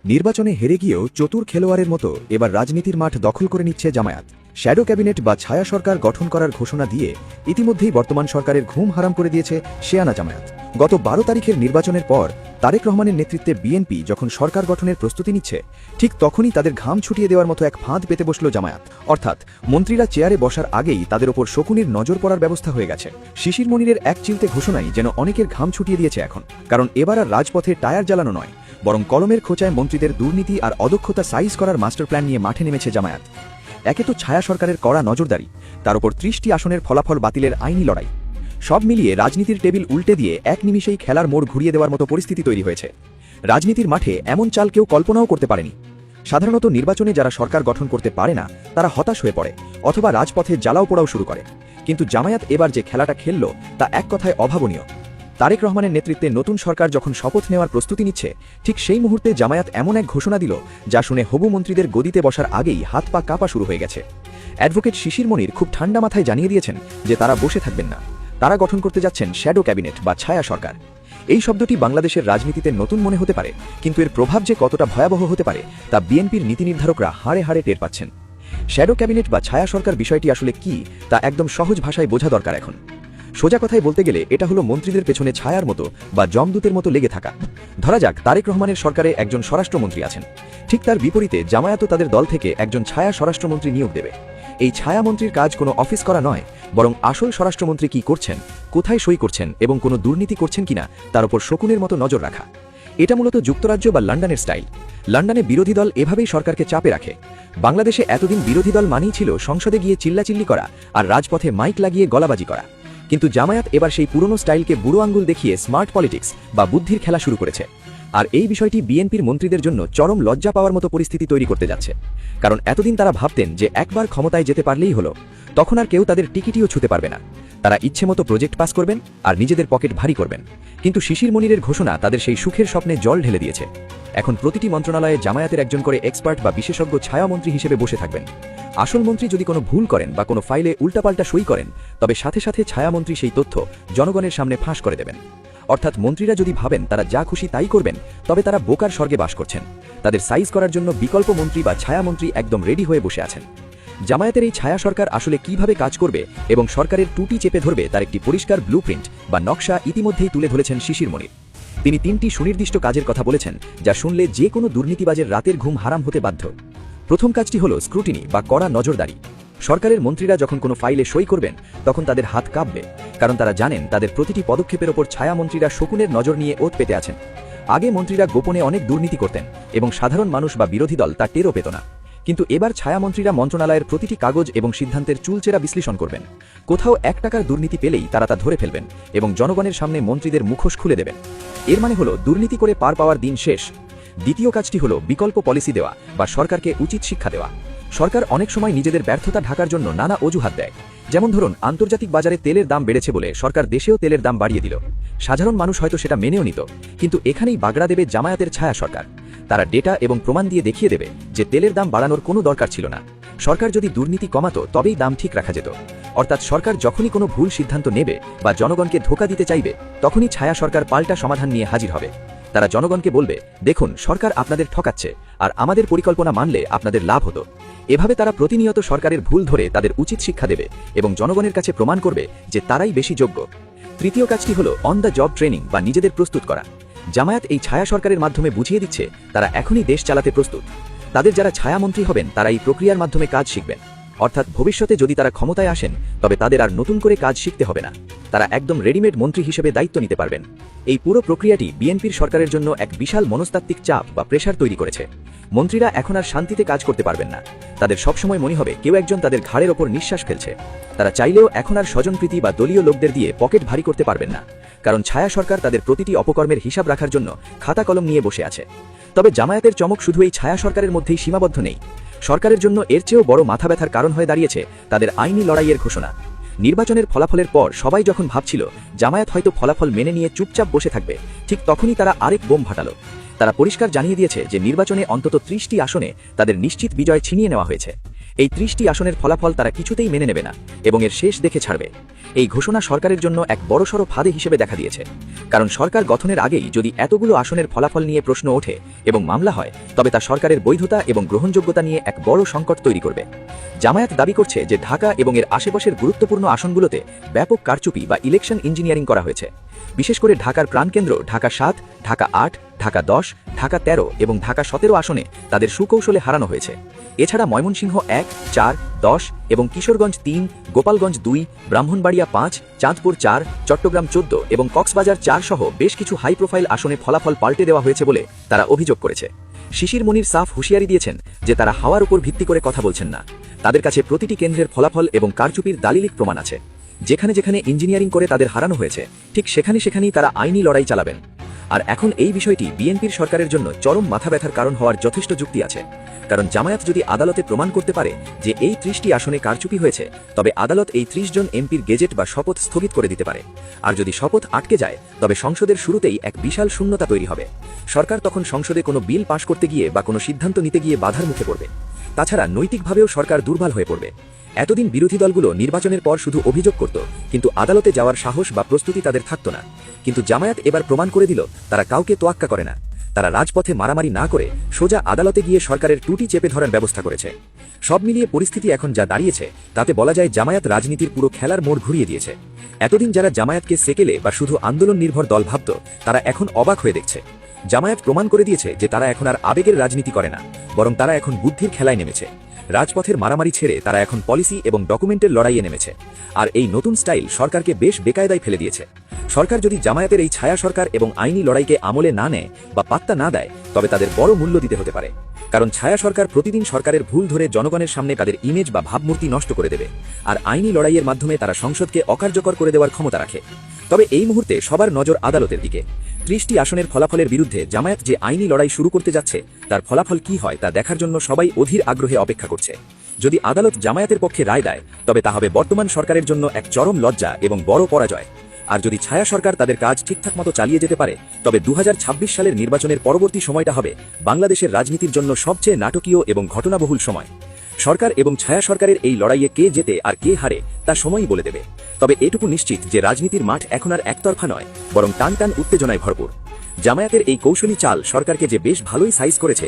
নির্বাচনে হেরে গিয়েও চতুর খেলোয়াড়ের মতো এবার রাজনীতির মাঠ দখল করে নিচ্ছে জামায়াত। শ্যাডো ক্যাবিনেট বা ছায়া সরকার গঠন করার ঘোষণা দিয়ে ইতিমধ্যেই বর্তমান সরকারের ঘুম হারাম করে দিয়েছে শেয়ানা জামায়াত। গত 12 তারিখের নির্বাচনের পর তারেক রহমানের নেতৃত্বে বিএনপি যখন সরকার গঠনের প্রস্তুতি নিচ্ছে, ঠিক তখনই তাদের ঘাম ছুটিয়ে দেওয়ার মতো এক ফাঁদ পেতে বসল জামায়াত। অর্থাৎ মন্ত্রীরা চেয়ারে বসার আগেই তাদের ওপর শকুনির নজর পড়ার ব্যবস্থা হয়ে গেছে। শিশির মনিরের এক চিলতে ঘোষণাই যেন অনেকের ঘাম ছুটিয়ে দিয়েছে এখন। কারণ এবার আর রাজপথে টায়ার জ্বালানো নয়, বরং কলমের খোঁচায় মন্ত্রীদের দুর্নীতি আর অদক্ষতা সাইজ করার মাস্টার প্ল্যান নিয়ে মাঠে নেমেছে জামায়াত। একে তো ছায়া সরকারের কড়া নজরদারি, তার উপর 30টি আসনের ফলাফল বাতিলের আইনি লড়াই, সব মিলিয়ে রাজনীতির টেবিল উল্টে দিয়ে এক নিমিষেই খেলার মোড় ঘুরিয়ে দেওয়ার মতো পরিস্থিতি তৈরি হয়েছে। রাজনীতির মাঠে এমন চাল কেউ কল্পনাও করতে পারেনি। সাধারণত নির্বাচনে যারা সরকার গঠন করতে পারে না তারা হতাশ হয়ে পড়ে অথবা রাজপথে জ্বালাও পোড়াও শুরু করে, কিন্তু জামায়াত এবার যে খেলাটা খেলল তা এক কথায় অভাবনীয়। তারেক রহমানের নেতৃত্বে নতুন সরকার যখন শপথ নেওয়ার প্রস্তুতি নিচ্ছে, ঠিক সেই মুহূর্তে জামায়াত এমন এক ঘোষণা দিল যা শুনে হবু মন্ত্রীদের গদিতে বসার আগেই হাত পা কাঁপা শুরু হয়ে গেছে। অ্যাডভোকেট শিশির মনির খুব ঠান্ডা মাথায় জানিয়ে দিয়েছেন যে তারা বসে থাকবেন না, তারা গঠন করতে যাচ্ছেন শ্যাডো ক্যাবিনেট বা ছায়া সরকার। এই শব্দটি বাংলাদেশের রাজনীতিতে নতুন মনে হতে পারে, কিন্তু এর প্রভাব যে কতটা ভয়াবহ হতে পারে তা বিএনপির নীতি নির্ধারকরা হাড়ে হাড়ে টের পাচ্ছেন। শ্যাডো ক্যাবিনেট বা ছায়া সরকার বিষয়টি আসলে কি তা একদম সহজ ভাষায় বোঝা দরকার। এখন সোজা কথায় বলতে গেলে এটা হলো মন্ত্রীদের পেছনে ছায়ার মতো বা জমদূতের মতো লেগে থাকা। ধরা যাক তারেক রহমানের সরকারে একজন স্বরাষ্ট্রমন্ত্রী আছেন, ঠিক তার বিপরীতে জামায়াতও তাদের দল থেকে একজন ছায়া স্বরাষ্ট্রমন্ত্রী নিয়োগ দেবে। এই ছায়ামন্ত্রীর কাজ কোনো অফিস করা নয়, বরং আসল স্বরাষ্ট্রমন্ত্রী কি করছেন, কোথায় সই করছেন এবং কোনো দুর্নীতি করছেন কিনা তার উপর শকুনের মতো নজর রাখা। এটা মূলত যুক্তরাজ্য বা লন্ডনের স্টাইল। লন্ডনে বিরোধী দল এভাবেই সরকারকে চাপে রাখে। বাংলাদেশে এতদিন বিরোধী দল মানেই ছিল সংসদে গিয়ে চিল্লাচিল্লি করা আর রাজপথে মাইক লাগিয়ে গলাবাজি করা, কিন্তু জামায়াত এবার সেই পুরনো স্টাইলকে বুড়ো আঙ্গুল দেখিয়ে স্মার্ট পলিটিক্স বা বুদ্ধির খেলা শুরু করেছে। আর এই বিষয়টি বিএনপির মন্ত্রীদের জন্য চরম লজ্জা পাওয়ার মতো পরিস্থিতি তৈরি করতে যাচ্ছে। কারণ এতদিন তারা ভাবতেন যে একবার ক্ষমতায় যেতে পারলেই হলো, তখন আর কেউ তাদের টিকিটিও ছুঁতে পারবে না। তারা ইচ্ছে মতো প্রজেক্ট পাস করবেন আর নিজেদের পকেট ভারী করবেন। কিন্তু শিশির মনিরের ঘোষণা তাদের সেই সুখের স্বপ্নে জল ঢেলে দিয়েছে। এখন প্রতিটি মন্ত্রণালয়ে জামায়াতের একজন করে এক্সপার্ট বা বিশেষজ্ঞ ছায়ামন্ত্রী হিসেবে বসে থাকবেন। আসল মন্ত্রী যদি কোনো ভুল করেন বা কোনো ফাইলে উল্টাপাল্টা সই করেন, তবে সাথে সাথে ছায়ামন্ত্রী সেই তথ্য জনগণের সামনে ফাঁস করে দেবেন। অর্থাৎ মন্ত্রীরা যদি ভাবেন তারা যা খুশি তাই করবেন, তবে তারা বোকার স্বর্গে বাস করছেন। তাদের সাইজ করার জন্য বিকল্প মন্ত্রী বা ছায়ামন্ত্রী একদম রেডি হয়ে বসে আছেন। জামায়াতের এই ছায়া সরকার আসলে কিভাবে কাজ করবে এবং সরকারের টুটি চেপে ধরবে তার একটি পরিষ্কার ব্লুপ্রিন্ট বা নকশা ইতিমধ্যেই তুলে ধরেছেন শিশির মনির। তিনি 3টি সুনির্দিষ্ট কাজের কথা বলেছেন, যা শুনলে যে কোনো দুর্নীতিবাজের রাতের ঘুম হারাম হতে বাধ্য। প্রথম কাজটি হলো স্ক্রুটিনি বা কড়া নজরদারি। সরকারের মন্ত্রীরা যখন কোনো ফাইলে সই করবেন তখন তাদের হাত কাঁপবে, কারণ তারা জানেন তাদের প্রতিটি পদক্ষেপের ওপর ছায়ামন্ত্রীরা শকুনের নজর নিয়ে ওত পেতে আছেন। আগে মন্ত্রীরা গোপনে অনেক দুর্নীতি করতেন এবং সাধারণ মানুষ বা বিরোধী দল তা টেরও পেত না, কিন্তু এবার ছায়ামন্ত্রীরা মন্ত্রণালয়ের প্রতিটি কাগজ এবং সিদ্ধান্তের চুলচেরা বিশ্লেষণ করবেন। কোথাও 1 টাকার দুর্নীতি পেলেই তারা তা ধরে ফেলবেন এবং জনগণের সামনে মন্ত্রীদের মুখোশ খুলে দেবেন। এর মানে হলো দুর্নীতি করে পার পাওয়ার দিন শেষ। দ্বিতীয় কাজটি হলো বিকল্প পলিসি দেওয়া বা সরকারকে উচিত শিক্ষা দেওয়া। সরকার অনেক সময় নিজেদের ব্যর্থতা ঢাকার জন্য নানা অজুহাত দেয়। যেমন ধরুন, আন্তর্জাতিক বাজারে তেলের দাম বেড়েছে বলে সরকার দেশেও তেলের দাম বাড়িয়ে দিল। সাধারণ মানুষ হয়তো সেটা মেনেও নিত, কিন্তু এখানেই বাগড়া দেবে জামায়াতের ছায়া সরকার। তারা ডেটা এবং প্রমাণ দিয়ে দেখিয়ে দেবে যে তেলের দাম বাড়ানোর কোনো দরকার ছিল না। সরকার যদি দুর্নীতি কমাতো তবেই দাম ঠিক রাখা যেত। অর্থাৎ সরকার যখনই কোনো ভুল সিদ্ধান্ত নেবে বা জনগণকে ধোঁকা দিতে চাইবে, তখনই ছায়া সরকার পাল্টা সমাধান নিয়ে হাজির হবে। তারা জনগণকে বলবে, দেখুন সরকার আপনাদের ঠকাচ্ছে আর আমাদের পরিকল্পনা মানলে আপনাদের লাভ হতো। এভাবে তারা প্রতিনিয়ত সরকারের ভুল ধরে তাদের উচিত শিক্ষা দেবে এবং জনগণের কাছে প্রমাণ করবে যে তারাই বেশি যোগ্য। তৃতীয় কাজটি হলো অন দ্য জব ট্রেনিং বা নিজেদের প্রস্তুত করা। জামায়াত এই ছায়া সরকারের মাধ্যমে বুঝিয়ে দিচ্ছে তারা এখনই দেশ চালাতে প্রস্তুত। তাদের যারা ছায়ামন্ত্রী হবেন তারা এই প্রক্রিয়ার মাধ্যমে কাজ শিখবেন। অর্থাৎ ভবিষ্যতে যদি তারা ক্ষমতায় আসেন, তবে তাদের আর নতুন করে কাজ শিখতে হবে না। তারা একদম রেডিমেড মন্ত্রী হিসেবে দায়িত্ব নিতে পারবেন। এই পুরো প্রক্রিয়াটি বিএনপির সরকারের জন্য এক বিশাল মনস্তাত্ত্বিক চাপ বা প্রেশার তৈরি করেছে। মন্ত্রীরা এখন আর শান্তিতে কাজ করতে পারবেন না। তাদের সবসময় মনে হবে কেউ একজন তাদের ঘাড়ের ওপর নিঃশ্বাস ফেলছে। তারা চাইলেও এখন আর স্বজনপ্রীতি বা দলীয় লোকদের দিয়ে পকেট ভারী করতে পারবেন না, কারণ ছায়া সরকার তাদের প্রতিটি অপকর্মের হিসাব রাখার জন্য খাতা কলম নিয়ে বসে আছে। তবে জামায়াতের চমক শুধু এই ছায়া সরকারের মধ্যেই সীমাবদ্ধ নেই। সরকারের জন্য এর চেয়েও বড় মাথা ব্যথার কারণ হয়ে দাঁড়িয়েছে তাদের আইনি লড়াইয়ের ঘোষণা। নির্বাচনের ফলাফলের পর সবাই যখন ভাবছিল জামায়াত হয়তো ফলাফল মেনে নিয়ে চুপচাপ বসে থাকবে, ঠিক তখনই তারা আরেক বোম ফাটালো। তারা পরিষ্কার জানিয়ে দিয়েছে যে নির্বাচনে অন্তত 30টি আসনে তাদের নিশ্চিত বিজয় ছিনিয়ে নেওয়া হয়েছে। এই 30টি আসনের ফলাফল তারা কিছুতেই মেনে নেবে না এবং এর শেষ দেখে ছাড়বে। এই ঘোষণা সরকারের জন্য এক বড়সড় ফাঁদে হিসেবে দেখা দিয়েছে, কারণ সরকার গঠনের আগেই যদি এতগুলো আসনের ফলাফল নিয়ে প্রশ্ন ওঠে এবং মামলা হয়, তবে তা সরকারের বৈধতা এবং গ্রহণযোগ্যতা নিয়ে এক বড় সংকট তৈরি করবে। জামায়াত দাবি করছে যে ঢাকা এবং এর আশেপাশের গুরুত্বপূর্ণ আসনগুলোতে ব্যাপক কারচুপি বা ইলেকশন ইঞ্জিনিয়ারিং করা হয়েছে। বিশেষ করে ঢাকার প্রাণকেন্দ্র ঢাকা 7, ঢাকা 8, ঢাকা 10, ঢাকা 13 এবং ঢাকা 17 আসনে তাদের সুকৌশলে হারানো হয়েছে। এছাড়া ময়মনসিংহ 1, 4, 10 এবং কিশোরগঞ্জ 3, গোপালগঞ্জ 2, ব্রাহ্মণবাড়িয়া 5, চাঁদপুর 4, চট্টগ্রাম 14 এবং কক্সবাজার 4 সহ বেশ কিছু হাই প্রোফাইল আসনে ফলাফল পাল্টে দেওয়া হয়েছে বলে তারা অভিযোগ করেছে। শিশির মনির সাফ হুঁশিয়ারি দিয়েছেন যে তারা হাওয়ার উপর ভিত্তি করে কথা বলছেন না। তাদের কাছে প্রতিটি কেন্দ্রের ফলাফল এবং কারচুপির দালিলিক প্রমাণ আছে। যেখানে যেখানে ইঞ্জিনিয়ারিং করে তাদের হারানো হয়েছে, ঠিক সেখানেই তারা আইনি লড়াই চালাবেন। আর এখন এই বিষয়টি বিএনপির সরকারের জন্য চরম মাথা ব্যথার কারণ হওয়ার যথেষ্ট যুক্তি আছে। কারণ জামায়াত যদি আদালতে প্রমাণ করতে পারে যে এই 30টি আসনে কারচুপি হয়েছে, তবে আদালত এই 30 জন এমপির গেজেট বা শপথ স্থগিত করে দিতে পারে। আর যদি শপথ আটকে যায়, তবে সংসদের শুরুতেই এক বিশাল শূন্যতা তৈরি হবে। সরকার তখন সংসদে কোনো বিল পাশ করতে গিয়ে বা কোনো সিদ্ধান্ত নিতে গিয়ে বাধার মুখে পড়বে। তাছাড়া নৈতিকভাবেও সরকার দুর্বল হয়ে পড়বে। এতদিন বিরোধী দলগুলো নির্বাচনের পর শুধু অভিযোগ করত, কিন্তু আদালতে যাওয়ার সাহস বা প্রস্তুতি তাদের থাকত না। কিন্তু জামায়াত এবার প্রমাণ করে দিল তারা কাউকে তোয়াক্কা করে না। তারা রাজপথে মারামারি না করে সোজা আদালতে গিয়ে সরকারের টুটি চেপে ধরার ব্যবস্থা করেছে। সব মিলিয়ে পরিস্থিতি এখন যা দাঁড়িয়েছে, তাতে বলা যায় জামায়াত রাজনীতির পুরো খেলার মোড় ঘুরিয়ে দিয়েছে। এতদিন যারা জামায়াতকে সেকেলে বা শুধু আন্দোলন নির্ভর দল ভাবত, তারা এখন অবাক হয়ে দেখছে। জামায়াত প্রমাণ করে দিয়েছে যে তারা এখন আর আবেগের রাজনীতি করে না, বরং তারা এখন বুদ্ধির খেলায় নেমেছে। রাজপথের মারামারি ছেড়ে তারা এখন পলিসি এবং ডকুমেন্টের লড়াইয়ে নেমেছে। আর এই নতুন স্টাইল সরকারকে বেশ বেকায়দায় ফেলে দিয়েছে। সরকার যদি জামায়াতের এই ছায়া সরকার এবং আইনি লড়াইকে আমলে না নেয় বা পাত্তা না দেয়, তবে তাদের বড় মূল্য দিতে হতে পারে। কারণ ছায়া সরকার প্রতিদিন সরকারের ভুল ধরে জনগণের সামনে তাদের ইমেজ বা ভাবমূর্তি নষ্ট করে দেবে। আর আইনি লড়াইয়ের মাধ্যমে তারা সংসদকে অকার্যকর করে দেওয়ার ক্ষমতা রাখে। তবে এই মুহূর্তে সবার নজর আদালতের দিকে। 30টি আসনের ফলাফলের বিরুদ্ধে জামায়াত যে আইনি লড়াই শুরু করতে যাচ্ছে, তার ফলাফল কি হয় তা দেখার জন্য সবাই অধীর আগ্রহে অপেক্ষা করছে। যদি আদালত জামায়াতের পক্ষে রায় দেয়, তবে তা হবে বর্তমান সরকারের জন্য এক চরম লজ্জা এবং বড় পরাজয়। আর যদি ছায়া সরকার তাদের কাজ ঠিকঠাক মতো চালিয়ে যেতে পারে, তবে 2026 সালের নির্বাচনের পরবর্তী সময়টা হবে বাংলাদেশের রাজনীতির জন্য সবচেয়ে নাটকীয় এবং ঘটনাবহুল সময়। সরকার এবং ছায়া সরকারের এই লড়াইয়ে কে জেতে আর কে হারে তা সময়ই বলে দেবে। তবে এটুকু নিশ্চিত যে রাজনীতির মাঠ এখন আর একতরফা নয়, বরং টান টান উত্তেজনায় ভরপুর। জামায়াতের এই কৌশলী চাল সরকারকে যে বেশ ভালোই সাইজ করেছে